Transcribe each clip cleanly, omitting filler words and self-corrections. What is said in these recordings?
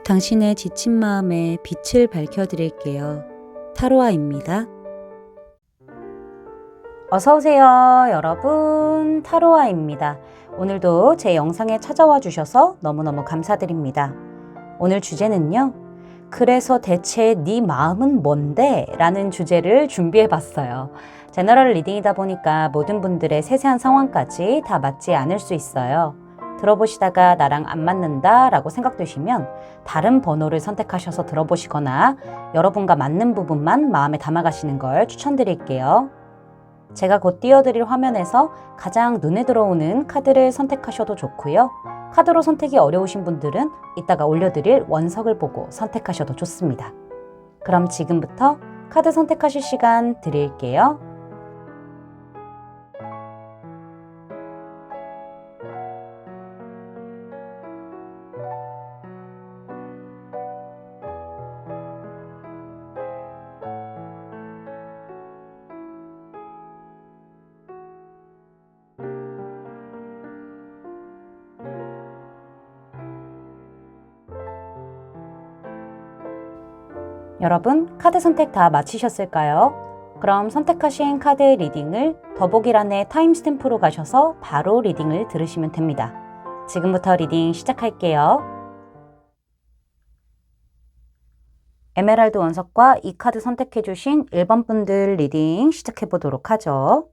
당신의 지친 마음에 빛을 밝혀드릴게요. 타로아입니다. 어서오세요, 여러분. 타로아입니다. 오늘도 제 영상에 찾아와 주셔서 너무너무 감사드립니다. 오늘 주제는요. 그래서 대체 네 마음은 뭔데? 라는 주제를 준비해봤어요. 제너럴 리딩이다 보니까 모든 분들의 세세한 상황까지 다 맞지 않을 수 있어요. 들어보시다가 나랑 안 맞는다 라고 생각되시면 다른 번호를 선택하셔서 들어보시거나 여러분과 맞는 부분만 마음에 담아가시는 걸 추천드릴게요. 제가 곧 띄워드릴 화면에서 가장 눈에 들어오는 카드를 선택하셔도 좋고요. 카드로 선택이 어려우신 분들은 이따가 올려드릴 원석을 보고 선택하셔도 좋습니다. 그럼 지금부터 카드 선택하실 시간 드릴게요. 여러분, 카드 선택 다 마치셨을까요? 그럼 선택하신 카드의 리딩을 더보기란에 타임스탬프로 가셔서 바로 리딩을 들으시면 됩니다. 지금부터 리딩 시작할게요. 에메랄드 원석과 이 카드 선택해주신 1번 분들 리딩 시작해보도록 하죠.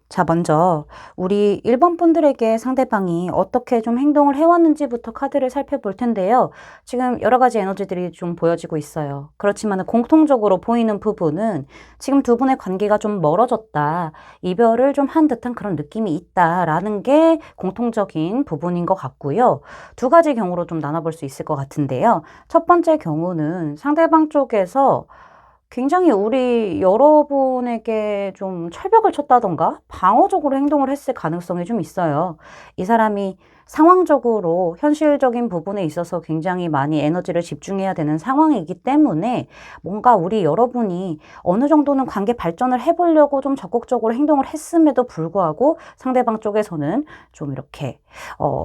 자, 먼저 우리 1번 분들에게 상대방이 어떻게 좀 행동을 해왔는지부터 카드를 살펴볼 텐데요. 지금 여러 가지 에너지들이 좀 보여지고 있어요. 그렇지만 공통적으로 보이는 부분은 지금 두 분의 관계가 좀 멀어졌다. 이별을 좀 한 듯한 그런 느낌이 있다라는 게 공통적인 부분인 것 같고요. 두 가지 경우로 좀 나눠볼 수 있을 것 같은데요. 첫 번째 경우는 상대방 쪽에서 굉장히 우리 여러분에게 좀 철벽을 쳤다던가 방어적으로 행동을 했을 가능성이 좀 있어요. 이 사람이 상황적으로 현실적인 부분에 있어서 굉장히 많이 에너지를 집중해야 되는 상황이기 때문에 뭔가 우리 여러분이 어느 정도는 관계 발전을 해보려고 좀 적극적으로 행동을 했음에도 불구하고 상대방 쪽에서는 좀 이렇게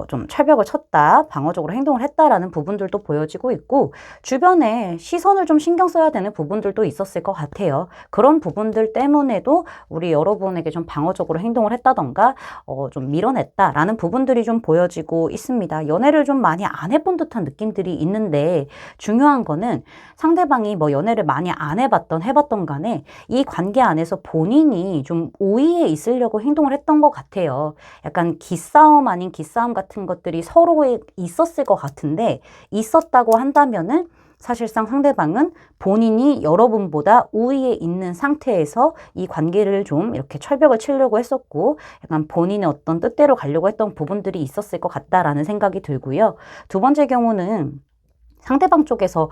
좀 철벽을 쳤다, 방어적으로 행동을 했다라는 부분들도 보여지고 있고 주변에 시선을 좀 신경 써야 되는 부분들도 있었을 것 같아요. 그런 부분들 때문에도 우리 여러분에게 좀 방어적으로 행동을 했다던가 좀 밀어냈다라는 부분들이 좀 보여지고 있습니다. 연애를 좀 많이 안 해본 듯한 느낌들이 있는데 중요한 거는 상대방이 뭐 연애를 많이 안 해봤던 해봤던 간에 이 관계 안에서 본인이 좀 우위에 있으려고 행동을 했던 것 같아요. 약간 기싸움 아닌 기싸움 같은 것들이 서로에 있었을 것 같은데 있었다고 한다면은 사실상 상대방은 본인이 여러분보다 우위에 있는 상태에서 이 관계를 좀 이렇게 철벽을 치려고 했었고 약간 본인의 어떤 뜻대로 가려고 했던 부분들이 있었을 것 같다라는 생각이 들고요. 두 번째 경우는 상대방 쪽에서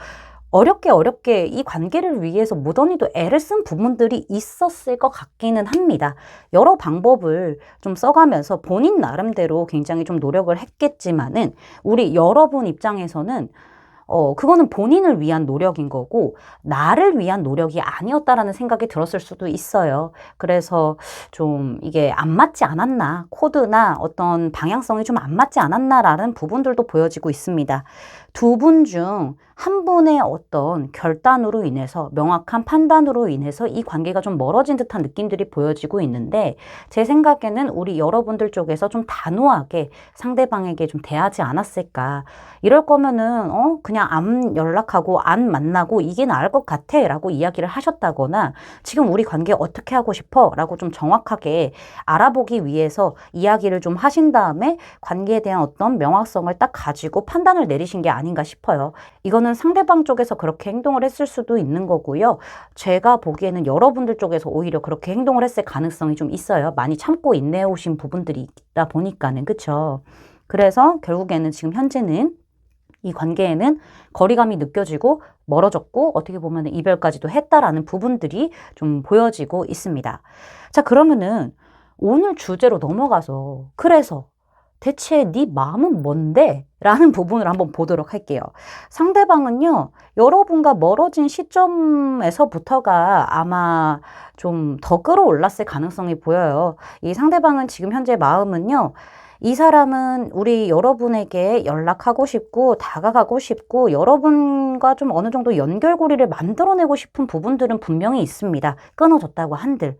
어렵게 이 관계를 위해서 무던히도 애를 쓴 부분들이 있었을 것 같기는 합니다. 여러 방법을 좀 써가면서 본인 나름대로 굉장히 좀 노력을 했겠지만은 우리 여러분 입장에서는 그거는 본인을 위한 노력인 거고, 나를 위한 노력이 아니었다라는 생각이 들었을 수도 있어요. 그래서 좀 이게 안 맞지 않았나, 코드나 어떤 방향성이 좀 안 맞지 않았나라는 부분들도 보여지고 있습니다. 두 분 중 한 분의 어떤 결단으로 인해서, 명확한 판단으로 인해서 이 관계가 좀 멀어진 듯한 느낌들이 보여지고 있는데, 제 생각에는 우리 여러분들 쪽에서 좀 단호하게 상대방에게 좀 대하지 않았을까. 이럴 거면은 그냥 안 연락하고 안 만나고 이게 나을 것 같아 라고 이야기를 하셨다거나 지금 우리 관계 어떻게 하고 싶어 라고 좀 정확하게 알아보기 위해서 이야기를 좀 하신 다음에 관계에 대한 어떤 명확성을 딱 가지고 판단을 내리신 게 아닌가 싶어요. 이거는 상대방 쪽에서 그렇게 행동을 했을 수도 있는 거고요. 제가 보기에는 여러분들 쪽에서 오히려 그렇게 행동을 했을 가능성이 좀 있어요. 많이 참고 인내해 오신 부분들이 있다 보니까는 그쵸. 그래서 결국에는 지금 현재는 이 관계에는 거리감이 느껴지고 멀어졌고 어떻게 보면 이별까지도 했다라는 부분들이 좀 보여지고 있습니다. 자, 그러면은 오늘 주제로 넘어가서 그래서 대체 네 마음은 뭔데? 라는 부분을 한번 보도록 할게요. 상대방은요, 여러분과 멀어진 시점에서부터가 아마 좀 더 끌어올랐을 가능성이 보여요. 이 상대방은 지금 현재 마음은요, 이 사람은 우리 여러분에게 연락하고 싶고 다가가고 싶고 여러분과 좀 어느 정도 연결고리를 만들어내고 싶은 부분들은 분명히 있습니다. 끊어졌다고 한들.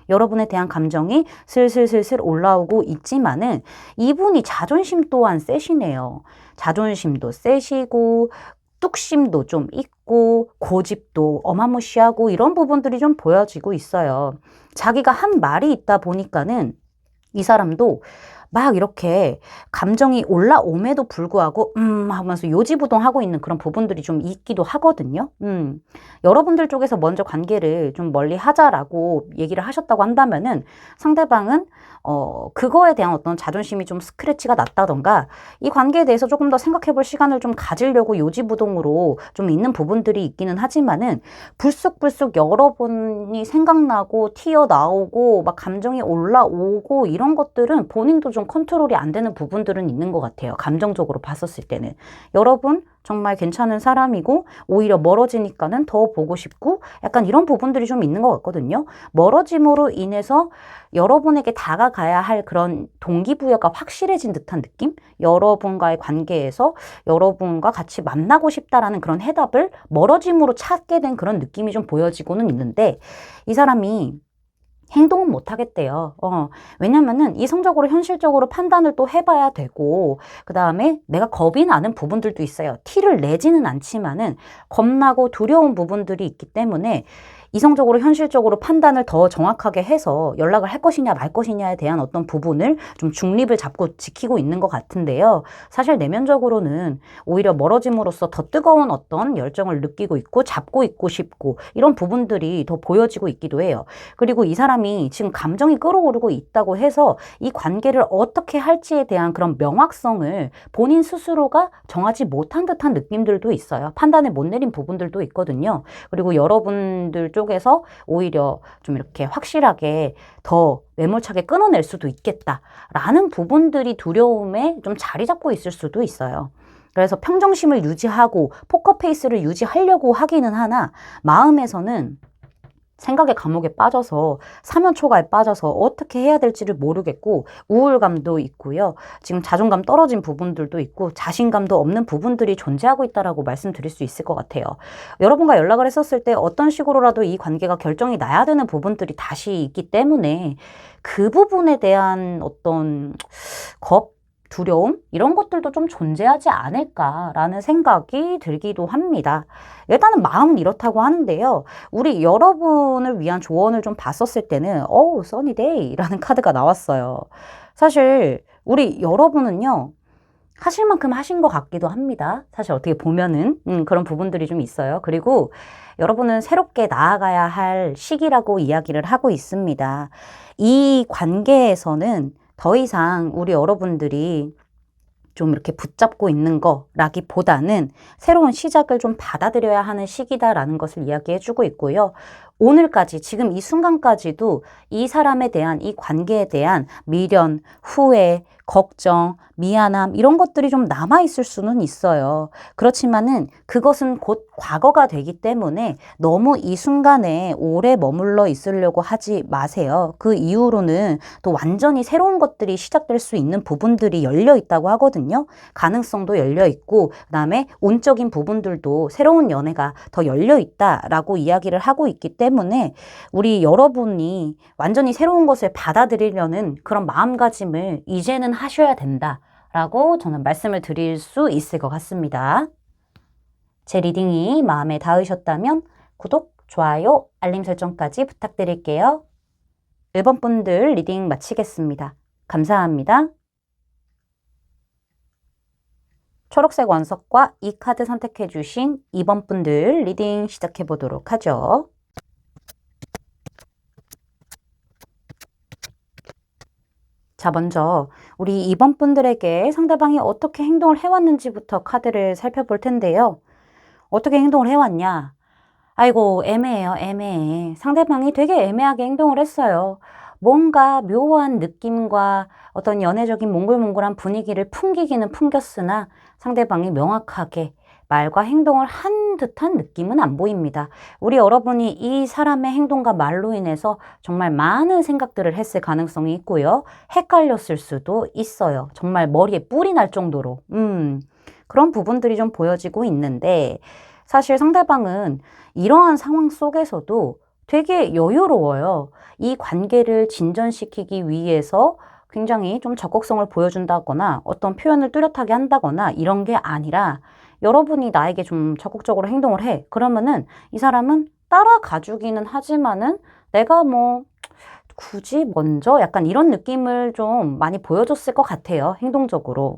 여러분에 대한 감정이 슬슬슬슬 올라오고 있지만은 이분이 자존심 또한 세시네요. 자존심도 세시고 뚝심도 좀 있고 고집도 어마무시하고 이런 부분들이 좀 보여지고 있어요. 자기가 한 말이 있다 보니까는 이 사람도 막 이렇게 감정이 올라옴에도 불구하고 하면서 요지부동하고 있는 그런 부분들이 좀 있기도 하거든요. 여러분들 쪽에서 먼저 관계를 좀 멀리 하자라고 얘기를 하셨다고 한다면은 상대방은 그거에 대한 어떤 자존심이 좀 스크래치가 났다던가 이 관계에 대해서 조금 더 생각해 볼 시간을 좀 가지려고 요지부동으로 좀 있는 부분들이 있기는 하지만은 불쑥불쑥 여러분이 생각나고 튀어나오고 막 감정이 올라오고 이런 것들은 본인도 좀 컨트롤이 안 되는 부분들은 있는 것 같아요. 감정적으로 봤었을 때는. 여러분 정말 괜찮은 사람이고 오히려 멀어지니까는 더 보고 싶고 약간 이런 부분들이 좀 있는 것 같거든요. 멀어짐으로 인해서 여러분에게 다가가야 할 그런 동기부여가 확실해진 듯한 느낌? 여러분과의 관계에서 여러분과 같이 만나고 싶다라는 그런 해답을 멀어짐으로 찾게 된 그런 느낌이 좀 보여지고는 있는데 이 사람이 행동은 못 하겠대요. 왜냐면은 이성적으로 현실적으로 판단을 또 해봐야 되고 그 다음에 내가 겁이 나는 부분들도 있어요. 티를 내지는 않지만은 겁나고 두려운 부분들이 있기 때문에 이성적으로 현실적으로 판단을 더 정확하게 해서 연락을 할 것이냐 말 것이냐에 대한 어떤 부분을 좀 중립을 잡고 지키고 있는 것 같은데요. 사실 내면적으로는 오히려 멀어짐으로써 더 뜨거운 어떤 열정을 느끼고 있고 잡고 있고 싶고 이런 부분들이 더 보여지고 있기도 해요. 그리고 이 사람이 지금 감정이 끌어오르고 있다고 해서 이 관계를 어떻게 할지에 대한 그런 명확성을 본인 스스로가 정하지 못한 듯한 느낌들도 있어요. 판단을 못 내린 부분들도 있거든요. 그리고 여러분들 쪽에서 오히려 좀 이렇게 확실하게 더 매몰차게 끊어낼 수도 있겠다라는 부분들이 두려움에 좀 자리 잡고 있을 수도 있어요. 그래서 평정심을 유지하고 포커페이스를 유지하려고 하기는 하나 마음에서는 생각의 감옥에 빠져서 사면초가에 빠져서 어떻게 해야 될지를 모르겠고 우울감도 있고요. 지금 자존감 떨어진 부분들도 있고 자신감도 없는 부분들이 존재하고 있다라고 말씀드릴 수 있을 것 같아요. 여러분과 연락을 했었을 때 어떤 식으로라도 이 관계가 결정이 나야 되는 부분들이 다시 있기 때문에 그 부분에 대한 어떤 겁, 두려움 이런 것들도 좀 존재하지 않을까라는 생각이 들기도 합니다. 일단은 마음은 이렇다고 하는데요. 우리 여러분을 위한 조언을 좀 봤었을 때는 써니데이라는 카드가 나왔어요. 사실 우리 여러분은요. 하실 만큼 하신 것 같기도 합니다. 사실 어떻게 보면은 그런 부분들이 좀 있어요. 그리고 여러분은 새롭게 나아가야 할 시기라고 이야기를 하고 있습니다. 이 관계에서는 더 이상 우리 여러분들이 좀 이렇게 붙잡고 있는 거라기보다는 새로운 시작을 좀 받아들여야 하는 시기다라는 것을 이야기해주고 있고요. 오늘까지 지금 이 순간까지도 이 사람에 대한 이 관계에 대한 미련, 후회, 걱정, 미안함 이런 것들이 좀 남아있을 수는 있어요. 그렇지만은 그것은 곧 과거가 되기 때문에 너무 이 순간에 오래 머물러 있으려고 하지 마세요. 그 이후로는 또 완전히 새로운 것들이 시작될 수 있는 부분들이 열려 있다고 하거든요. 가능성도 열려 있고 그다음에 운적인 부분들도 새로운 연애가 더 열려 있다라고 이야기를 하고 있기 때문에 우리 여러분이 완전히 새로운 것을 받아들이려는 그런 마음가짐을 이제는 하셔야 된다라고 저는 말씀을 드릴 수 있을 것 같습니다. 제 리딩이 마음에 닿으셨다면 구독, 좋아요, 알림 설정까지 부탁드릴게요. 1번 분들 리딩 마치겠습니다. 감사합니다. 초록색 원석과 이 카드 선택해 주신 2번 분들 리딩 시작해 보도록 하죠. 자, 먼저 우리 2번 분들에게 상대방이 어떻게 행동을 해왔는지부터 카드를 살펴볼 텐데요. 어떻게 행동을 해왔냐? 아이고, 애매해요, 애매해. 상대방이 되게 애매하게 행동을 했어요. 뭔가 묘한 느낌과 어떤 연애적인 몽글몽글한 분위기를 풍기기는 풍겼으나 상대방이 명확하게 말과 행동을 한 듯한 느낌은 안 보입니다. 우리 여러분이 이 사람의 행동과 말로 인해서 정말 많은 생각들을 했을 가능성이 있고요. 헷갈렸을 수도 있어요. 정말 머리에 뿔이 날 정도로. 그런 부분들이 좀 보여지고 있는데 사실 상대방은 이러한 상황 속에서도 되게 여유로워요. 이 관계를 진전시키기 위해서 굉장히 좀 적극성을 보여준다거나 어떤 표현을 뚜렷하게 한다거나 이런 게 아니라 여러분이 나에게 좀 적극적으로 행동을 해. 그러면은 이 사람은 따라가 주기는 하지만은 내가 뭐 굳이 먼저 약간 이런 느낌을 좀 많이 보여줬을 것 같아요. 행동적으로.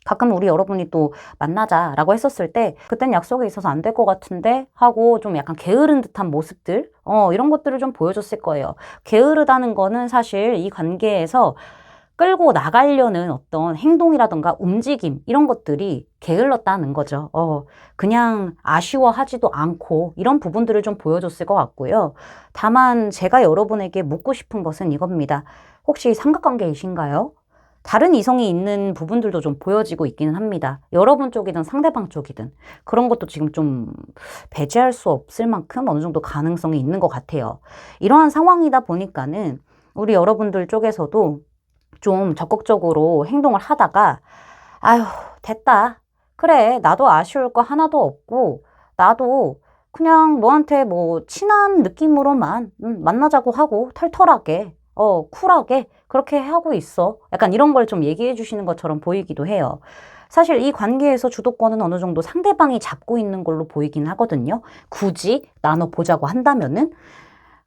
가끔 우리 여러분이 또 만나자라고 했었을 때 그땐 약속이 있어서 안 될 것 같은데 하고 좀 약간 게으른 듯한 모습들 이런 것들을 좀 보여줬을 거예요. 게으르다는 거는 사실 이 관계에서 끌고 나가려는 어떤 행동이라던가 움직임 이런 것들이 게을렀다는 거죠. 그냥 아쉬워하지도 않고 이런 부분들을 좀 보여줬을 것 같고요. 다만 제가 여러분에게 묻고 싶은 것은 이겁니다. 혹시 삼각관계이신가요? 다른 이성이 있는 부분들도 좀 보여지고 있기는 합니다. 여러분 쪽이든 상대방 쪽이든 그런 것도 지금 좀 배제할 수 없을 만큼 어느 정도 가능성이 있는 것 같아요. 이러한 상황이다 보니까는 우리 여러분들 쪽에서도 좀 적극적으로 행동을 하다가 아휴 됐다. 그래 나도 아쉬울 거 하나도 없고 나도 그냥 너한테 뭐 친한 느낌으로만 만나자고 하고 털털하게 쿨하게 그렇게 하고 있어. 약간 이런 걸 좀 얘기해 주시는 것처럼 보이기도 해요. 사실 이 관계에서 주도권은 어느 정도 상대방이 잡고 있는 걸로 보이긴 하거든요. 굳이 나눠보자고 한다면은.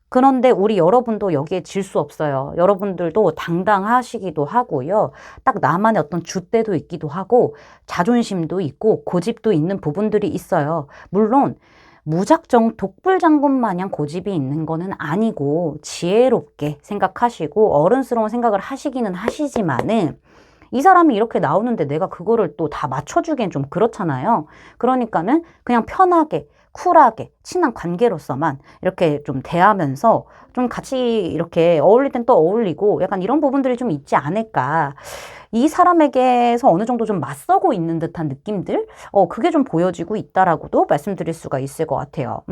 그런데 우리 여러분도 여기에 질 수 없어요. 여러분들도 당당하시기도 하고요. 딱 나만의 어떤 줏대도 있기도 하고 자존심도 있고 고집도 있는 부분들이 있어요. 물론 무작정 독불장군 마냥 고집이 있는 거는 아니고 지혜롭게 생각하시고 어른스러운 생각을 하시기는 하시지만은 이 사람이 이렇게 나오는데 내가 그거를 또 다 맞춰주기엔 좀 그렇잖아요. 그러니까는 그냥 편하게 쿨하게 친한 관계로서만 이렇게 좀 대하면서 좀 같이 이렇게 어울릴 땐 또 어울리고 약간 이런 부분들이 좀 있지 않을까. 이 사람에게서 어느 정도 좀 맞서고 있는 듯한 느낌들? 그게 좀 보여지고 있다라고도 말씀드릴 수가 있을 것 같아요.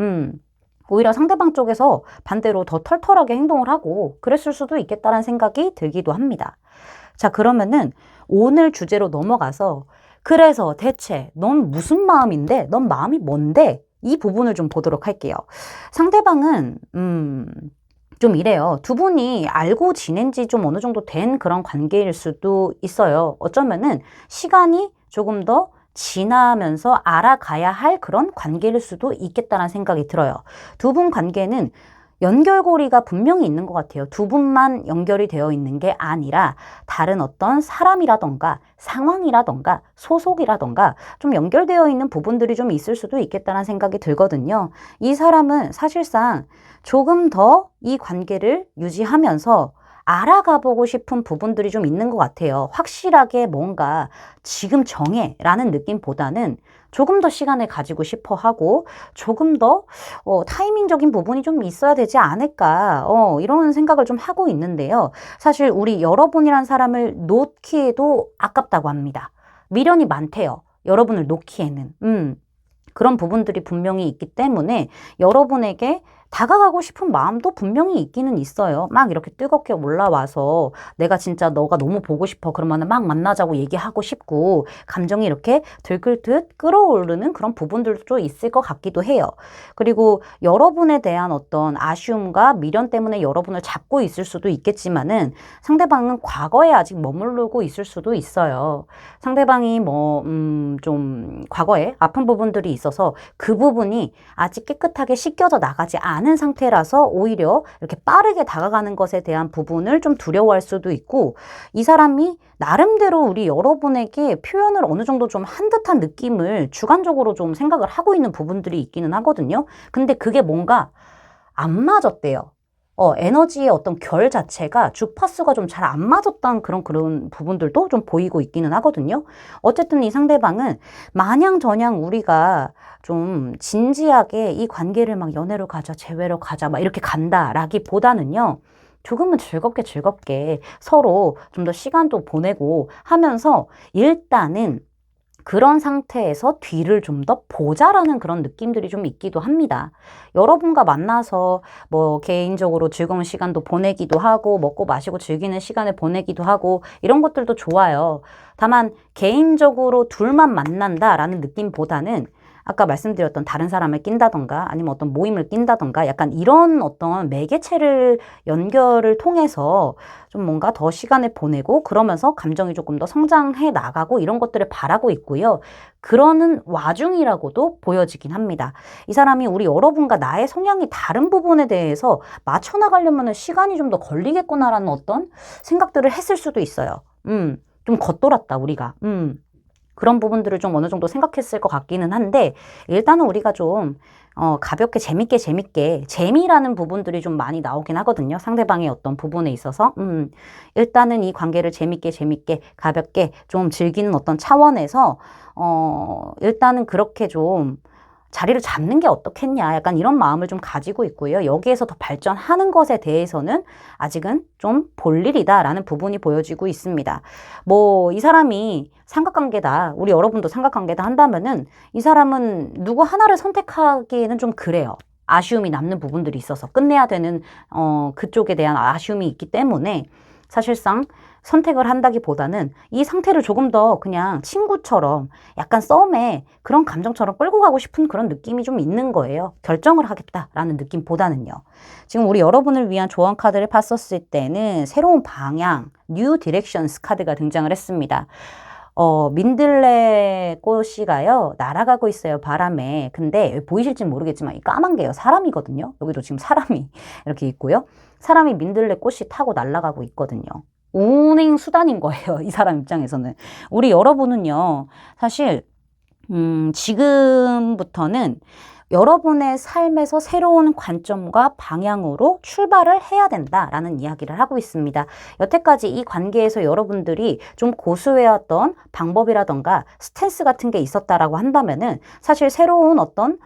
오히려 상대방 쪽에서 반대로 더 털털하게 행동을 하고 그랬을 수도 있겠다라는 생각이 들기도 합니다. 자, 그러면은 오늘 주제로 넘어가서 그래서 대체 넌 무슨 마음인데? 넌 마음이 뭔데? 이 부분을 좀 보도록 할게요. 상대방은 좀 이래요. 두 분이 알고 지낸 지 좀 어느 정도 된 그런 관계일 수도 있어요. 어쩌면은 시간이 조금 더 지나면서 알아가야 할 그런 관계일 수도 있겠다는 생각이 들어요. 두 분 관계는 연결고리가 분명히 있는 것 같아요. 두 분만 연결이 되어 있는 게 아니라 다른 어떤 사람이라던가 상황이라던가 소속이라던가 좀 연결되어 있는 부분들이 좀 있을 수도 있겠다는 생각이 들거든요. 이 사람은 사실상 조금 더 이 관계를 유지하면서 알아가 보고 싶은 부분들이 좀 있는 것 같아요. 확실하게 뭔가 지금 정해라는 느낌보다는 조금 더 시간을 가지고 싶어 하고 조금 더 타이밍적인 부분이 좀 있어야 되지 않을까 이런 생각을 좀 하고 있는데요. 사실 우리 여러분이란 사람을 놓기에도 아깝다고 합니다. 미련이 많대요. 여러분을 놓기에는. 그런 부분들이 분명히 있기 때문에 여러분에게 다가가고 싶은 마음도 분명히 있기는 있어요. 막 이렇게 뜨겁게 올라와서 내가 진짜 너가 너무 보고 싶어. 그러면 막 만나자고 얘기하고 싶고 감정이 이렇게 들끓듯 끌어오르는 그런 부분들도 있을 것 같기도 해요. 그리고 여러분에 대한 어떤 아쉬움과 미련 때문에 여러분을 잡고 있을 수도 있겠지만은 상대방은 과거에 아직 머무르고 있을 수도 있어요. 상대방이 좀 과거에 아픈 부분들이 있어서 그 부분이 아직 깨끗하게 씻겨져 나가지 않은 상태라서 오히려 이렇게 빠르게 다가가는 것에 대한 부분을 좀 두려워할 수도 있고 이 사람이 나름대로 우리 여러분에게 표현을 어느 정도 좀 한 듯한 느낌을 주관적으로 좀 생각을 하고 있는 부분들이 있기는 하거든요. 근데 그게 뭔가 안 맞았대요. 에너지의 어떤 결 자체가 주파수가 좀 잘 안 맞았던 그런 부분들도 좀 보이고 있기는 하거든요. 어쨌든 이 상대방은 마냥 저냥 우리가 좀 진지하게 이 관계를 막 연애로 가자, 재회로 가자, 막 이렇게 간다라기보다는요. 조금은 즐겁게 서로 좀 더 시간도 보내고 하면서 일단은 그런 상태에서 뒤를 좀 더 보자라는 그런 느낌들이 좀 있기도 합니다. 여러분과 만나서 뭐 개인적으로 즐거운 시간도 보내기도 하고 먹고 마시고 즐기는 시간을 보내기도 하고 이런 것들도 좋아요. 다만 개인적으로 둘만 만난다라는 느낌보다는 아까 말씀드렸던 다른 사람을 낀다던가 아니면 어떤 모임을 낀다던가 약간 이런 어떤 매개체를 연결을 통해서 좀 뭔가 더 시간을 보내고 그러면서 감정이 조금 더 성장해 나가고 이런 것들을 바라고 있고요. 그러는 와중이라고도 보여지긴 합니다. 이 사람이 우리 여러분과 나의 성향이 다른 부분에 대해서 맞춰 나가려면 시간이 좀 더 걸리겠구나라는 어떤 생각들을 했을 수도 있어요. 좀 겉돌았다, 우리가. 그런 부분들을 좀 어느 정도 생각했을 것 같기는 한데, 일단은 우리가 좀, 가볍게 재밌게, 재미라는 부분들이 좀 많이 나오긴 하거든요. 상대방의 어떤 부분에 있어서. 일단은 이 관계를 재밌게, 가볍게 좀 즐기는 어떤 차원에서, 일단은 그렇게 좀, 자리를 잡는 게 어떻겠냐. 약간 이런 마음을 좀 가지고 있고요. 여기에서 더 발전하는 것에 대해서는 아직은 좀 볼 일이다라는 부분이 보여지고 있습니다. 뭐, 이 사람이 삼각관계다. 우리 여러분도 삼각관계다 한다면은 이 사람은 누구 하나를 선택하기에는 좀 그래요. 아쉬움이 남는 부분들이 있어서 끝내야 되는, 그쪽에 대한 아쉬움이 있기 때문에 사실상 선택을 한다기보다는 이 상태를 조금 더 그냥 친구처럼 약간 썸에 그런 감정처럼 끌고 가고 싶은 그런 느낌이 좀 있는 거예요. 결정을 하겠다라는 느낌보다는요. 지금 우리 여러분을 위한 조언 카드를 팠었을 때는 새로운 방향, New Directions 카드가 등장을 했습니다. 민들레 꽃이가요, 날아가고 있어요, 바람에. 근데 보이실지 모르겠지만 이 까만 게요, 사람이거든요. 여기도 지금 사람이 이렇게 있고요. 사람이 민들레 꽃이 타고 날아가고 있거든요. 운행 수단인 거예요, 이 사람 입장에서는. 우리 여러분은요, 사실, 지금부터는 여러분의 삶에서 새로운 관점과 방향으로 출발을 해야 된다라는 이야기를 하고 있습니다. 여태까지 이 관계에서 여러분들이 좀 고수해왔던 방법이라던가 스탠스 같은 게 있었다라고 한다면은 사실 새로운 어떤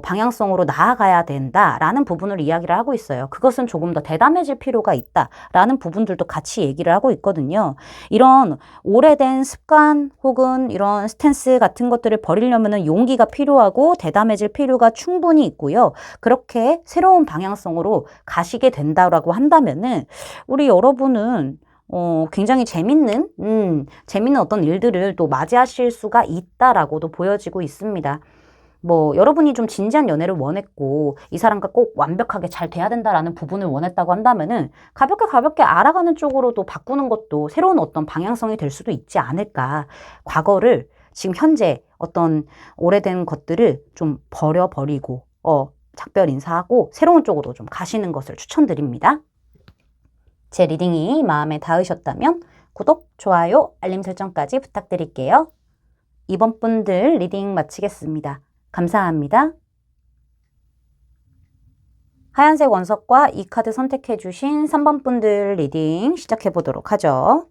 방향성으로 나아가야 된다라는 부분을 이야기를 하고 있어요. 그것은 조금 더 대담해질 필요가 있다라는 부분들도 같이 얘기를 하고 있거든요. 이런 오래된 습관 혹은 이런 스탠스 같은 것들을 버리려면 용기가 필요하고 대담해질 필요가 충분히 있고요. 그렇게 새로운 방향성으로 가시게 된다라고 한다면은 우리 여러분은 굉장히 재밌는 어떤 일들을 또 맞이하실 수가 있다라고도 보여지고 있습니다. 뭐 여러분이 좀 진지한 연애를 원했고 이 사람과 꼭 완벽하게 잘 돼야 된다라는 부분을 원했다고 한다면은 가볍게 알아가는 쪽으로도 바꾸는 것도 새로운 어떤 방향성이 될 수도 있지 않을까. 과거를 지금 현재 어떤 오래된 것들을 좀 버려버리고 작별 인사하고 새로운 쪽으로 좀 가시는 것을 추천드립니다. 제 리딩이 마음에 닿으셨다면 구독, 좋아요, 알림 설정까지 부탁드릴게요. 이번 분들 리딩 마치겠습니다. 감사합니다. 하얀색 원석과 이 카드 선택해 주신 3번 분들 리딩 시작해 보도록 하죠.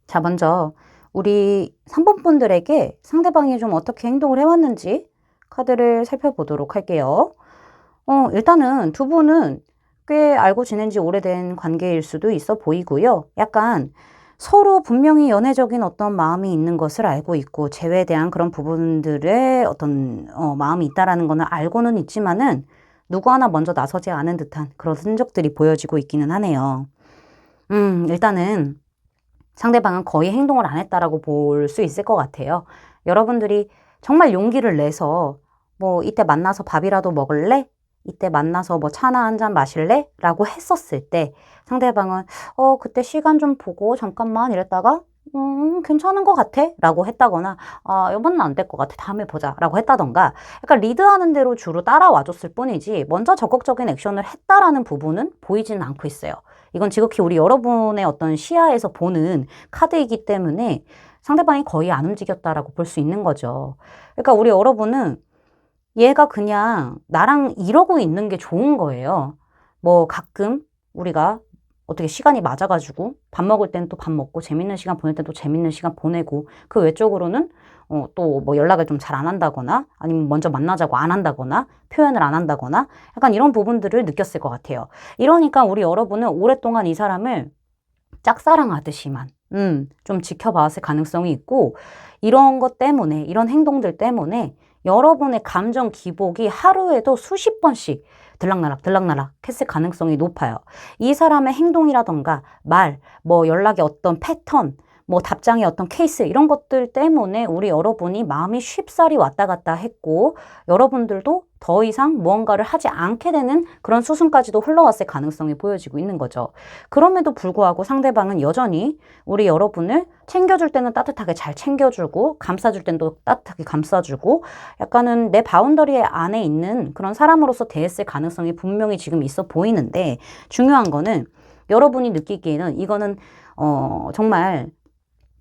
자, 먼저 우리 3번 분들에게 상대방이 좀 어떻게 행동을 해왔는지 카드를 살펴보도록 할게요. 일단은 두 분은 꽤 알고 지낸 지 오래된 관계일 수도 있어 보이고요. 약간 서로 분명히 연애적인 어떤 마음이 있는 것을 알고 있고 재회에 대한 그런 부분들의 어떤 마음이 있다라는 거는 알고는 있지만은 누구 하나 먼저 나서지 않은 듯한 그런 흔적들이 보여지고 있기는 하네요. 일단은 상대방은 거의 행동을 안 했다라고 볼 수 있을 것 같아요. 여러분들이 정말 용기를 내서 뭐 이때 만나서 밥이라도 먹을래? 이때 만나서 뭐 차나 한 잔 마실래? 라고 했었을 때 상대방은 그때 시간 좀 보고 잠깐만 이랬다가 괜찮은 것 같아? 라고 했다거나 이번엔 안 될 것 같아. 다음에 보자. 라고 했다던가 약간 리드하는 대로 주로 따라와 줬을 뿐이지 먼저 적극적인 액션을 했다라는 부분은 보이지는 않고 있어요. 이건 지극히 우리 여러분의 어떤 시야에서 보는 카드이기 때문에 상대방이 거의 안 움직였다라고 볼 수 있는 거죠. 그러니까 우리 여러분은 얘가 그냥 나랑 이러고 있는 게 좋은 거예요. 뭐 가끔 우리가 어떻게 시간이 맞아가지고 밥 먹을 땐 또 밥 먹고 재밌는 시간 보낼 땐 또 재밌는 시간 보내고 그 외적으로는 또 뭐 연락을 좀 잘 안 한다거나 아니면 먼저 만나자고 안 한다거나 표현을 안 한다거나 약간 이런 부분들을 느꼈을 것 같아요. 이러니까 우리 여러분은 오랫동안 이 사람을 짝사랑하듯이만 좀 지켜봐왔을 가능성이 있고, 이런 것 때문에, 이런 행동들 때문에 여러분의 감정 기복이 하루에도 수십 번씩 들락날락 들락날락 했을 가능성이 높아요. 이 사람의 행동이라던가 말, 뭐 연락의 어떤 패턴, 뭐 답장의 어떤 케이스, 이런 것들 때문에 우리 여러분이 마음이 쉽사리 왔다 갔다 했고, 여러분들도 더 이상 무언가를 하지 않게 되는 그런 수순까지도 흘러왔을 가능성이 보여지고 있는 거죠. 그럼에도 불구하고 상대방은 여전히 우리 여러분을 챙겨줄 때는 따뜻하게 잘 챙겨주고, 감싸줄 때는 또 따뜻하게 감싸주고, 약간은 내 바운더리 안에 있는 그런 사람으로서 대했을 가능성이 분명히 지금 있어 보이는데, 중요한 거는 여러분이 느끼기에는 이거는 정말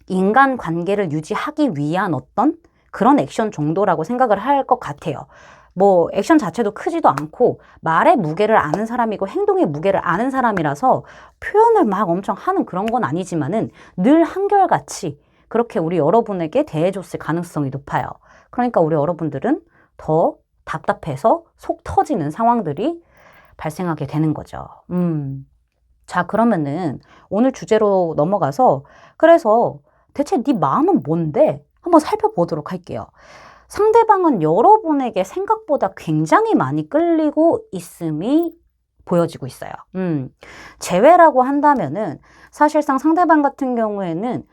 인간 관계를 유지하기 위한 어떤 그런 액션 정도라고 생각을 할 것 같아요. 뭐 액션 자체도 크지도 않고 말의 무게를 아는 사람이고 행동의 무게를 아는 사람이라서 표현을 막 엄청 하는 그런 건 아니지만은 늘 한결같이 그렇게 우리 여러분에게 대해줬을 가능성이 높아요. 그러니까 우리 여러분들은 더 답답해서 속 터지는 상황들이 발생하게 되는 거죠. 자, 그러면은 오늘 주제로 넘어가서, 그래서 대체 네 마음은 뭔데? 한번 살펴보도록 할게요. 상대방은 여러분에게 생각보다 굉장히 많이 끌리고 있음이 보여지고 있어요. 제외라고 한다면은 사실상 상대방 같은 경우에는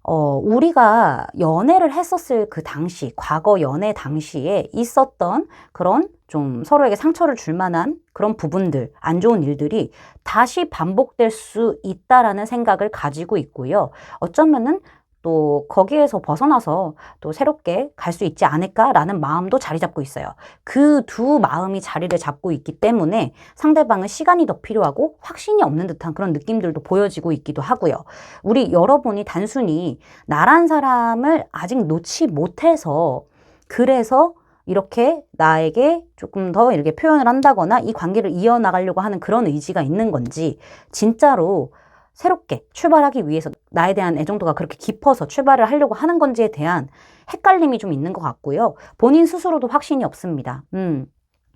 우리가 연애를 했었을 그 당시, 과거 연애 당시에 있었던 그런 좀 서로에게 상처를 줄 만한 그런 부분들, 안 좋은 일들이 다시 반복될 수 있다라는 생각을 가지고 있고요. 어쩌면은 또 거기에서 벗어나서 또 새롭게 갈 수 있지 않을까라는 마음도 자리 잡고 있어요. 그 두 마음이 자리를 잡고 있기 때문에 상대방은 시간이 더 필요하고 확신이 없는 듯한 그런 느낌들도 보여지고 있기도 하고요. 우리 여러분이 단순히 나란 사람을 아직 놓지 못해서, 그래서 이렇게 나에게 조금 더 이렇게 표현을 한다거나 이 관계를 이어나가려고 하는 그런 의지가 있는 건지, 진짜로 새롭게 출발하기 위해서 나에 대한 애정도가 그렇게 깊어서 출발을 하려고 하는 건지에 대한 헷갈림이 좀 있는 것 같고요. 본인 스스로도 확신이 없습니다.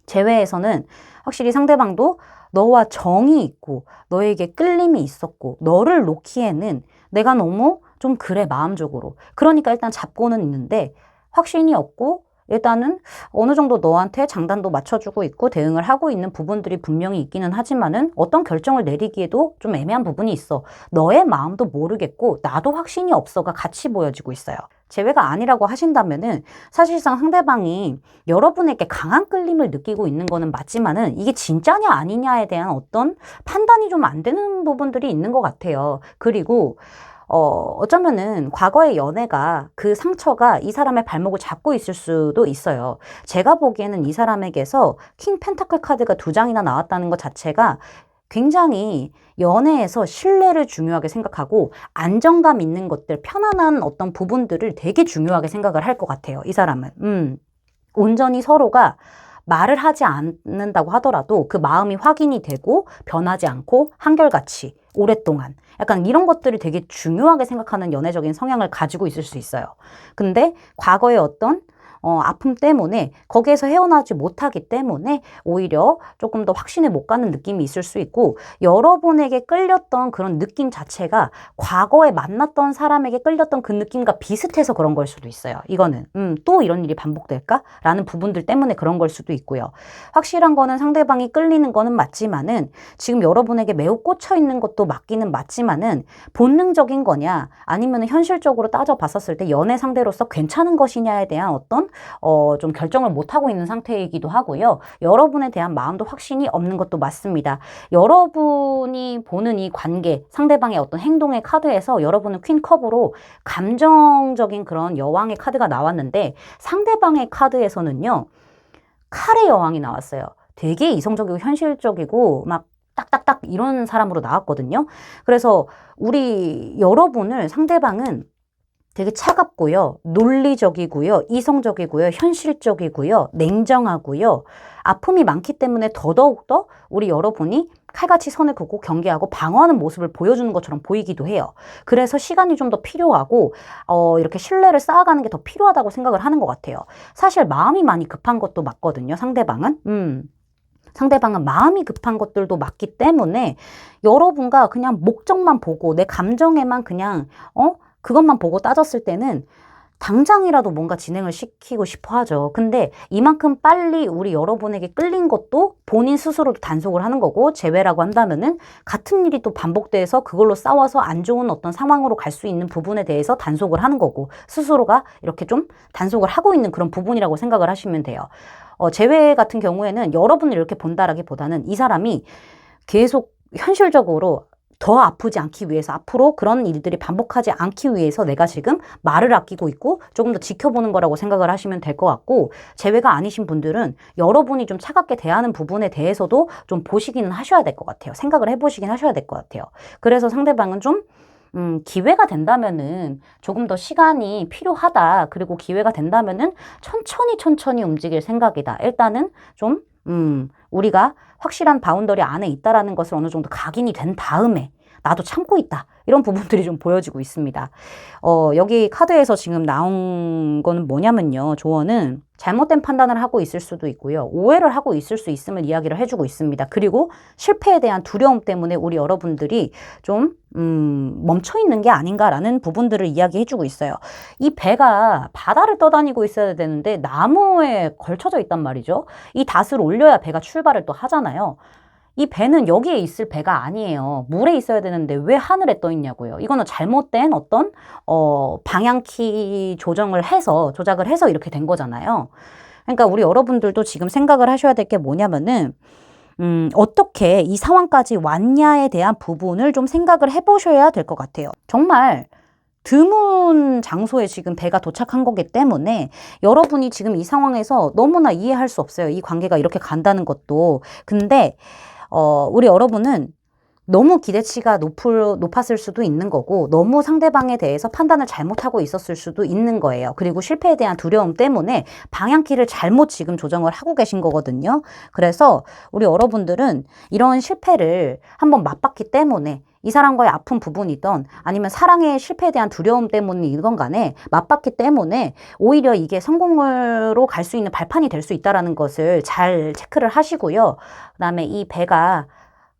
제외에서는 확실히 상대방도 너와 정이 있고 너에게 끌림이 있었고 너를 놓기에는 내가 너무 좀 그래 마음적으로, 그러니까 일단 잡고는 있는데 확신이 없고 일단은 어느 정도 너한테 장단도 맞춰주고 있고 대응을 하고 있는 부분들이 분명히 있기는 하지만은 어떤 결정을 내리기에도 좀 애매한 부분이 있어. 너의 마음도 모르겠고 나도 확신이 없어가 같이 보여지고 있어요. 제외가 아니라고 하신다면은 사실상 상대방이 여러분에게 강한 끌림을 느끼고 있는 거는 맞지만은 이게 진짜냐 아니냐에 대한 어떤 판단이 좀 안 되는 부분들이 있는 것 같아요. 그리고 어쩌면은 과거의 연애가, 그 상처가 이 사람의 발목을 잡고 있을 수도 있어요. 제가 보기에는 이 사람에게서 킹 펜타클 카드가 2장이나 나왔다는 것 자체가 굉장히 연애에서 신뢰를 중요하게 생각하고 안정감 있는 것들, 편안한 어떤 부분들을 되게 중요하게 생각을 할 것 같아요. 이 사람은. 온전히 서로가 말을 하지 않는다고 하더라도 그 마음이 확인이 되고 변하지 않고 한결같이 오랫동안 약간 이런 것들을 되게 중요하게 생각하는 연애적인 성향을 가지고 있을 수 있어요. 근데 과거의 어떤 아픔 때문에 거기에서 헤어나지 못하기 때문에 오히려 조금 더 확신을 못 갖는 느낌이 있을 수 있고, 여러분에게 끌렸던 그런 느낌 자체가 과거에 만났던 사람에게 끌렸던 그 느낌과 비슷해서 그런 걸 수도 있어요. 이거는 또 이런 일이 반복될까? 라는 부분들 때문에 그런 걸 수도 있고요. 확실한 거는 상대방이 끌리는 거는 맞지만은 지금 여러분에게 매우 꽂혀 있는 것도 맞기는 맞지만은 본능적인 거냐 아니면 현실적으로 따져봤었을 때 연애 상대로서 괜찮은 것이냐에 대한 어떤 좀 결정을 못하고 있는 상태이기도 하고요. 여러분에 대한 마음도 확신이 없는 것도 맞습니다. 여러분이 보는 이 관계, 상대방의 어떤 행동의 카드에서 여러분은 퀸컵으로 감정적인 그런 여왕의 카드가 나왔는데, 상대방의 카드에서는요, 칼의 여왕이 나왔어요. 되게 이성적이고 현실적이고 막 딱딱딱 이런 사람으로 나왔거든요. 그래서 우리 여러분을 상대방은 되게 차갑고요, 논리적이고요, 이성적이고요, 현실적이고요, 냉정하고요. 아픔이 많기 때문에 더더욱더 우리 여러분이 칼같이 선을 긋고 경계하고 방어하는 모습을 보여주는 것처럼 보이기도 해요. 그래서 시간이 좀 더 필요하고 이렇게 신뢰를 쌓아가는 게 더 필요하다고 생각을 하는 것 같아요. 사실 마음이 많이 급한 것도 맞거든요. 상대방은 마음이 급한 것들도 맞기 때문에 여러분과 그냥 목적만 보고 내 감정에만 그냥 그것만 보고 따졌을 때는 당장이라도 뭔가 진행을 시키고 싶어 하죠. 근데 이만큼 빨리 우리 여러분에게 끌린 것도 본인 스스로도 단속을 하는 거고, 제외라고 한다면은 같은 일이 또 반복돼서 그걸로 싸워서 안 좋은 어떤 상황으로 갈 수 있는 부분에 대해서 단속을 하는 거고, 스스로가 이렇게 좀 단속을 하고 있는 그런 부분이라고 생각을 하시면 돼요. 제외 같은 경우에는 여러분을 이렇게 본다라기보다는 이 사람이 계속 현실적으로 더 아프지 않기 위해서, 앞으로 그런 일들이 반복하지 않기 위해서 내가 지금 말을 아끼고 있고 조금 더 지켜보는 거라고 생각을 하시면 될 것 같고, 제외가 아니신 분들은 여러분이 좀 차갑게 대하는 부분에 대해서도 좀 보시기는 하셔야 될 것 같아요. 생각을 해보시긴 하셔야 될 것 같아요. 그래서 상대방은 좀 기회가 된다면은 조금 더 시간이 필요하다. 그리고 기회가 된다면은 천천히 움직일 생각이다. 일단은 좀 우리가 확실한 바운더리 안에 있다라는 것을 어느 정도 각인이 된 다음에 나도 참고 있다. 이런 부분들이 좀 보여지고 있습니다. 여기 카드에서 지금 나온 거는 뭐냐면요. 조언은 잘못된 판단을 하고 있을 수도 있고요. 오해를 하고 있을 수 있음을 이야기를 해주고 있습니다. 그리고 실패에 대한 두려움 때문에 우리 여러분들이 좀 멈춰있는 게 아닌가라는 부분들을 이야기해주고 있어요. 이 배가 바다를 떠다니고 있어야 되는데 나무에 걸쳐져 있단 말이죠. 이 닷을 올려야 배가 출발을 또 하잖아요. 이 배는 여기에 있을 배가 아니에요. 물에 있어야 되는데 왜 하늘에 떠 있냐고요. 이거는 잘못된 어떤 방향키 조작을 해서 이렇게 된 거잖아요. 그러니까 우리 여러분들도 지금 생각을 하셔야 될 게 뭐냐면은 어떻게 이 상황까지 왔냐에 대한 부분을 좀 생각을 해보셔야 될 것 같아요. 정말 드문 장소에 지금 배가 도착한 거기 때문에 여러분이 지금 이 상황에서 너무나 이해할 수 없어요. 이 관계가 이렇게 간다는 것도. 근데 우리 여러분은 너무 기대치가 높았을 수도 있는 거고, 너무 상대방에 대해서 판단을 잘못하고 있었을 수도 있는 거예요. 그리고 실패에 대한 두려움 때문에 방향키를 잘못 지금 조정을 하고 계신 거거든요. 그래서 우리 여러분들은 이런 실패를 한번 맛봤기 때문에, 이 사람과의 아픈 부분이든 아니면 사랑의 실패에 대한 두려움 때문이든 간에 맛봤기 때문에 오히려 이게 성공으로 갈 수 있는 발판이 될 수 있다는 것을 잘 체크를 하시고요. 그다음에 이 배가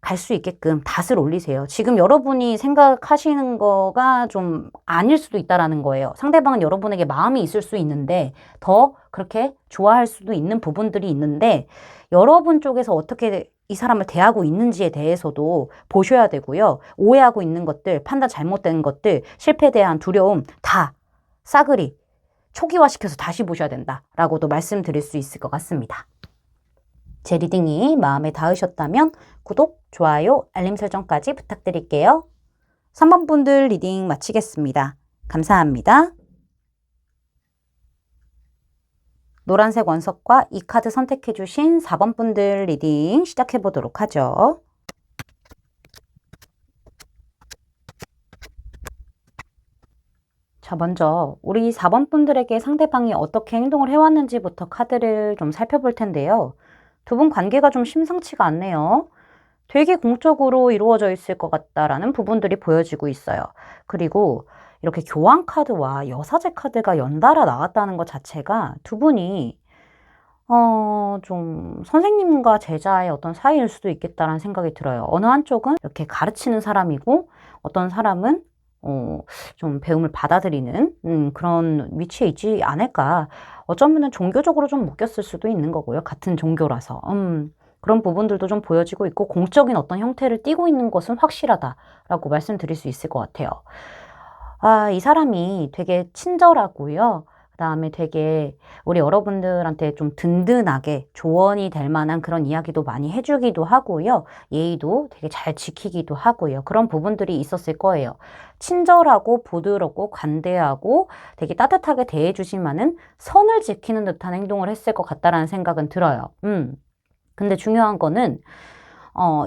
갈 수 있게끔 닷을 올리세요. 지금 여러분이 생각하시는 거가 좀 아닐 수도 있다라는 거예요. 상대방은 여러분에게 마음이 있을 수 있는데 더 그렇게 좋아할 수도 있는 부분들이 있는데, 여러분 쪽에서 어떻게 이 사람을 대하고 있는지에 대해서도 보셔야 되고요. 오해하고 있는 것들, 판단 잘못된 것들, 실패에 대한 두려움 다 싸그리 초기화시켜서 다시 보셔야 된다라고도 말씀드릴 수 있을 것 같습니다. 제 리딩이 마음에 닿으셨다면 구독, 좋아요, 알림 설정까지 부탁드릴게요. 3번 분들 리딩 마치겠습니다. 감사합니다. 노란색 원석과 이 카드 선택해주신 4번 분들 리딩 시작해보도록 하죠. 자, 먼저 우리 4번 분들에게 상대방이 어떻게 행동을 해왔는지부터 카드를 좀 살펴볼 텐데요. 두 분 관계가 좀 심상치가 않네요. 되게 공적으로 이루어져 있을 것 같다라는 부분들이 보여지고 있어요. 그리고 이렇게 교황 카드와 여사제 카드가 연달아 나왔다는 것 자체가 두 분이 좀 선생님과 제자의 어떤 사이일 수도 있겠다라는 생각이 들어요. 어느 한쪽은 이렇게 가르치는 사람이고 어떤 사람은 좀 배움을 받아들이는 그런 위치에 있지 않을까. 어쩌면 종교적으로 좀 묶였을 수도 있는 거고요. 같은 종교라서. 그런 부분들도 좀 보여지고 있고, 공적인 어떤 형태를 띠고 있는 것은 확실하다라고 말씀드릴 수 있을 것 같아요. 이 사람이 되게 친절하고요. 그다음에 되게 우리 여러분들한테 좀 든든하게 조언이 될 만한 그런 이야기도 많이 해주기도 하고요. 예의도 되게 잘 지키기도 하고요. 그런 부분들이 있었을 거예요. 친절하고 부드럽고 관대하고 되게 따뜻하게 대해주시면은 선을 지키는 듯한 행동을 했을 것 같다라는 생각은 들어요. 근데 중요한 거는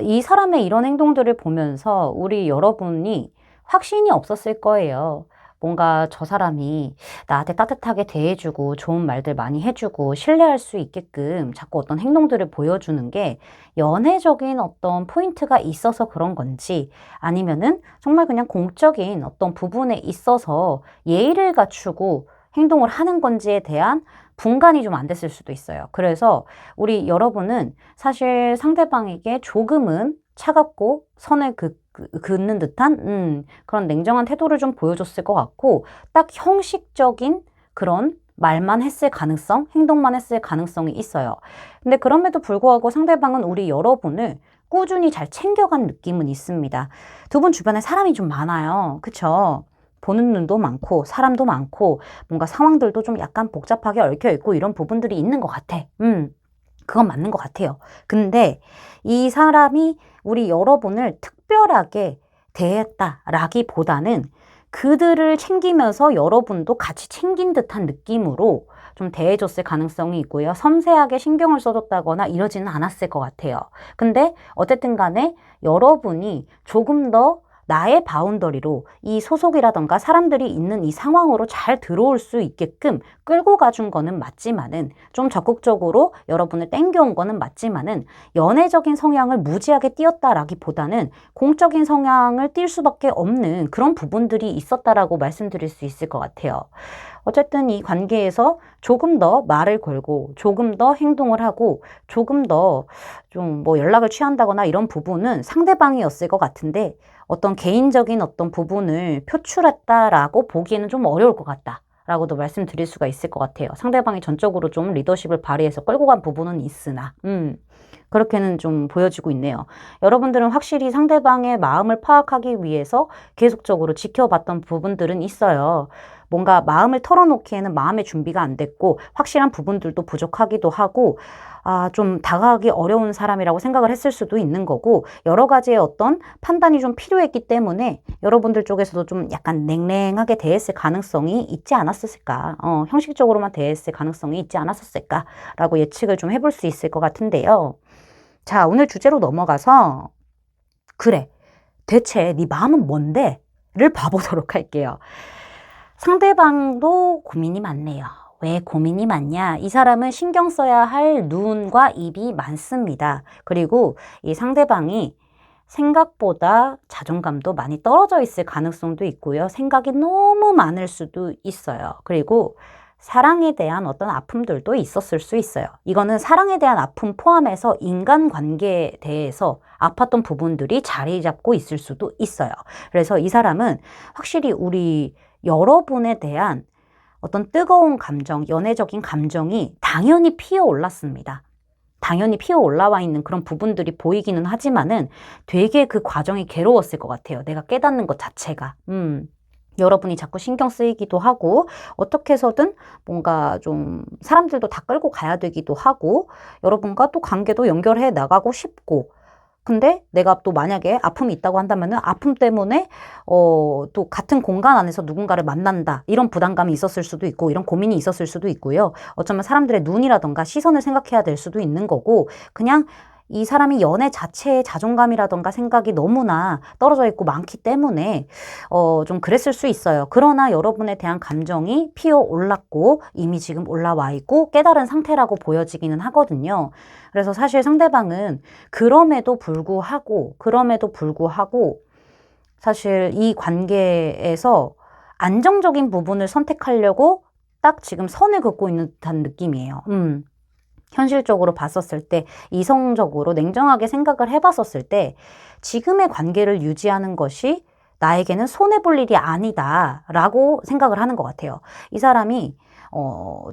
이 사람의 이런 행동들을 보면서 우리 여러분이 확신이 없었을 거예요. 뭔가 저 사람이 나한테 따뜻하게 대해주고 좋은 말들 많이 해주고 신뢰할 수 있게끔 자꾸 어떤 행동들을 보여주는 게 연애적인 어떤 포인트가 있어서 그런 건지 아니면은 정말 그냥 공적인 어떤 부분에 있어서 예의를 갖추고 행동을 하는 건지에 대한 분간이 좀 안 됐을 수도 있어요. 그래서 우리 여러분은 사실 상대방에게 조금은 차갑고 선을 긋는 듯한 그런 냉정한 태도를 좀 보여줬을 것 같고 딱 형식적인 그런 말만 했을 가능성, 행동만 했을 가능성이 있어요. 근데 그럼에도 불구하고 상대방은 우리 여러분을 꾸준히 잘 챙겨간 느낌은 있습니다. 두 분 주변에 사람이 좀 많아요. 그쵸? 보는 눈도 많고 사람도 많고 뭔가 상황들도 좀 약간 복잡하게 얽혀 있고 이런 부분들이 있는 것 같아. 그건 맞는 것 같아요. 근데 이 사람이 우리 여러분을 특별하게 대했다라기보다는 그들을 챙기면서 여러분도 같이 챙긴 듯한 느낌으로 좀 대해줬을 가능성이 있고요. 섬세하게 신경을 써줬다거나 이러지는 않았을 것 같아요. 근데 어쨌든 간에 여러분이 조금 더 나의 바운더리로 이 소속이라던가 사람들이 있는 이 상황으로 잘 들어올 수 있게끔 끌고 가준 거는 맞지만은 좀 적극적으로 여러분을 땡겨온 거는 맞지만은 연애적인 성향을 무지하게 띄었다라기보다는 공적인 성향을 띌 수밖에 없는 그런 부분들이 있었다라고 말씀드릴 수 있을 것 같아요. 어쨌든 이 관계에서 조금 더 말을 걸고 조금 더 행동을 하고 조금 더 좀 뭐 연락을 취한다거나 이런 부분은 상대방이었을 것 같은데 어떤 개인적인 어떤 부분을 표출했다라고 보기에는 좀 어려울 것 같다. 라고도 말씀드릴 수가 있을 것 같아요. 상대방이 전적으로 좀 리더십을 발휘해서 끌고 간 부분은 있으나, 그렇게는 좀 보여지고 있네요. 여러분들은 확실히 상대방의 마음을 파악하기 위해서 계속적으로 지켜봤던 부분들은 있어요. 뭔가 마음을 털어놓기에는 마음의 준비가 안 됐고, 확실한 부분들도 부족하기도 하고, 좀 다가가기 어려운 사람이라고 생각을 했을 수도 있는 거고, 여러 가지의 어떤 판단이 좀 필요했기 때문에 여러분들 쪽에서도 좀 약간 냉랭하게 대했을 가능성이 있지 않았을까, 형식적으로만 대했을 가능성이 있지 않았었을까라고 예측을 좀 해볼 수 있을 것 같은데요. 자, 오늘 주제로 넘어가서, 그래, 대체 네 마음은 뭔데? 를 봐보도록 할게요. 상대방도 고민이 많네요. 왜 고민이 많냐? 이 사람은 신경 써야 할 눈과 입이 많습니다. 그리고 이 상대방이 생각보다 자존감도 많이 떨어져 있을 가능성도 있고요. 생각이 너무 많을 수도 있어요. 그리고 사랑에 대한 어떤 아픔들도 있었을 수 있어요. 이거는 사랑에 대한 아픔 포함해서 인간관계에 대해서 아팠던 부분들이 자리 잡고 있을 수도 있어요. 그래서 이 사람은 확실히 우리 여러분에 대한 어떤 뜨거운 감정, 연애적인 감정이 당연히 피어올랐습니다. 당연히 피어올라와 있는 그런 부분들이 보이기는 하지만은 되게 그 과정이 괴로웠을 것 같아요. 내가 깨닫는 것 자체가. 여러분이 자꾸 신경 쓰이기도 하고 어떻게 해서든 뭔가 좀 사람들도 다 끌고 가야 되기도 하고 여러분과 또 관계도 연결해 나가고 싶고 근데 내가 또 만약에 아픔이 있다고 한다면은 아픔 때문에 또 같은 공간 안에서 누군가를 만난다 이런 부담감이 있었을 수도 있고 이런 고민이 있었을 수도 있고요. 어쩌면 사람들의 눈이라던가 시선을 생각해야 될 수도 있는 거고 그냥 이 사람이 연애 자체의 자존감이라던가 생각이 너무나 떨어져 있고 많기 때문에 좀 그랬을 수 있어요. 그러나 여러분에 대한 감정이 피어올랐고 이미 지금 올라와 있고 깨달은 상태라고 보여지기는 하거든요. 그래서 사실 상대방은 그럼에도 불구하고 사실 이 관계에서 안정적인 부분을 선택하려고 딱 지금 선을 긋고 있는 듯한 느낌이에요. 현실적으로 봤었을 때 이성적으로 냉정하게 생각을 해봤었을 때 지금의 관계를 유지하는 것이 나에게는 손해볼 일이 아니다라고 생각을 하는 것 같아요. 이 사람이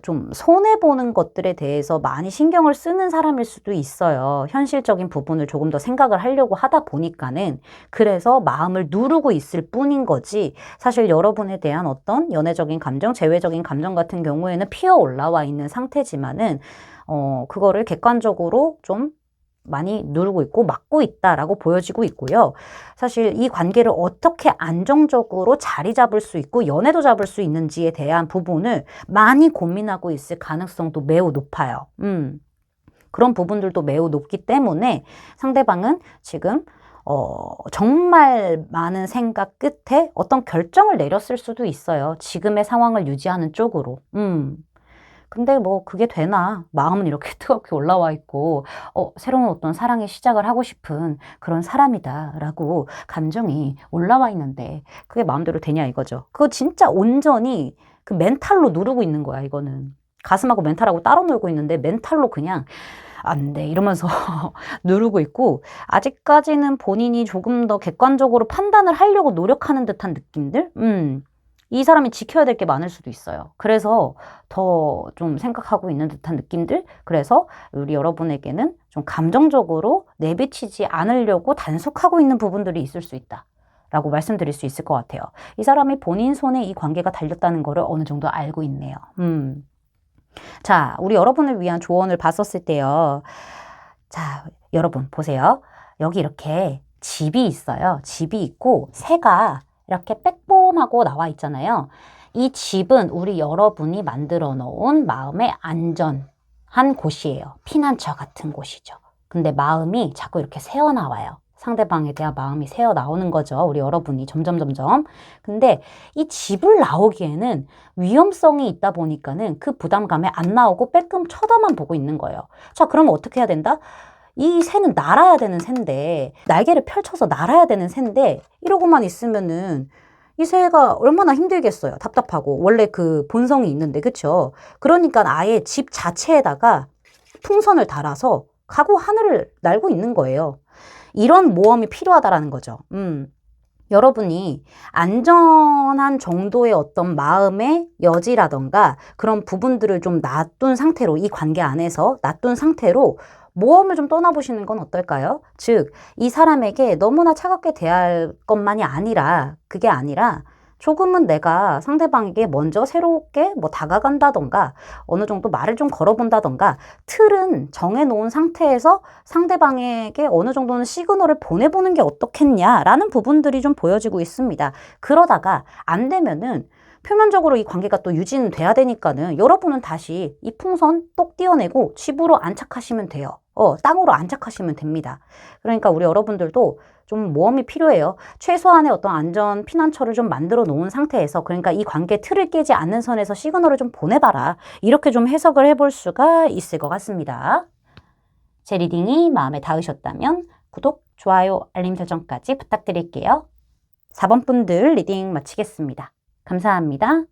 좀 손해보는 것들에 대해서 많이 신경을 쓰는 사람일 수도 있어요. 현실적인 부분을 조금 더 생각을 하려고 하다 보니까는 그래서 마음을 누르고 있을 뿐인 거지 사실 여러분에 대한 어떤 연애적인 감정, 재회적인 감정 같은 경우에는 피어 올라와 있는 상태지만은 그거를 객관적으로 좀 많이 누르고 있고 막고 있다라고 보여지고 있고요. 사실 이 관계를 어떻게 안정적으로 자리 잡을 수 있고 연애도 잡을 수 있는지에 대한 부분을 많이 고민하고 있을 가능성도 매우 높아요. 그런 부분들도 매우 높기 때문에 상대방은 지금 정말 많은 생각 끝에 어떤 결정을 내렸을 수도 있어요. 지금의 상황을 유지하는 쪽으로. 근데 뭐 그게 되나? 마음은 이렇게 뜨겁게 올라와 있고, 새로운 어떤 사랑의 시작을 하고 싶은 그런 사람이다라고 감정이 올라와 있는데, 그게 마음대로 되냐 이거죠. 그거 진짜 온전히 그 멘탈로 누르고 있는 거야, 이거는. 가슴하고 멘탈하고 따로 놀고 있는데, 멘탈로 그냥 안 돼, 이러면서 누르고 있고, 아직까지는 본인이 조금 더 객관적으로 판단을 하려고 노력하는 듯한 느낌들? 이 사람이 지켜야 될 게 많을 수도 있어요. 그래서 더 좀 생각하고 있는 듯한 느낌들? 그래서 우리 여러분에게는 좀 감정적으로 내비치지 않으려고 단속하고 있는 부분들이 있을 수 있다. 라고 말씀드릴 수 있을 것 같아요. 이 사람이 본인 손에 이 관계가 달렸다는 거를 어느 정도 알고 있네요. 자, 우리 여러분을 위한 조언을 봤었을 때요. 자, 여러분 보세요. 여기 이렇게 집이 있어요. 집이 있고 새가 이렇게 빼꼼하고 나와 있잖아요. 이 집은 우리 여러분이 만들어 놓은 마음의 안전한 곳이에요. 피난처 같은 곳이죠. 근데 마음이 자꾸 이렇게 새어나와요. 상대방에 대한 마음이 새어나오는 거죠. 우리 여러분이 점점. 근데 이 집을 나오기에는 위험성이 있다 보니까는 그 부담감에 안 나오고 빼끔 쳐다만 보고 있는 거예요. 자, 그러면 어떻게 해야 된다? 이 새는 날아야 되는 새인데, 날개를 펼쳐서 날아야 되는 새인데, 이러고만 있으면은 이 새가 얼마나 힘들겠어요. 답답하고. 원래 그 본성이 있는데, 그쵸? 그러니까 아예 집 자체에다가 풍선을 달아서 가고 하늘을 날고 있는 거예요. 이런 모험이 필요하다라는 거죠. 여러분이 안전한 정도의 어떤 마음의 여지라던가 그런 부분들을 좀 놔둔 상태로, 이 관계 안에서 놔둔 상태로 모험을 좀 떠나보시는 건 어떨까요? 즉, 이 사람에게 너무나 차갑게 대할 것만이 아니라, 그게 아니라 조금은 내가 상대방에게 먼저 새롭게 뭐 다가간다던가 어느 정도 말을 좀 걸어본다던가 틀은 정해놓은 상태에서 상대방에게 어느 정도는 시그널을 보내보는 게 어떻겠냐라는 부분들이 좀 보여지고 있습니다. 그러다가 안 되면은 표면적으로 이 관계가 또 유지는 돼야 되니까는 여러분은 다시 이 풍선 똑 띄어내고 집으로 안착하시면 돼요. 땅으로 안착하시면 됩니다. 그러니까 우리 여러분들도 좀 모험이 필요해요. 최소한의 어떤 안전 피난처를 좀 만들어 놓은 상태에서, 그러니까 이 관계 틀을 깨지 않는 선에서 시그널을 좀 보내봐라. 이렇게 좀 해석을 해볼 수가 있을 것 같습니다. 제 리딩이 마음에 닿으셨다면 구독, 좋아요, 알림 설정까지 부탁드릴게요. 4번 분들 리딩 마치겠습니다. 감사합니다.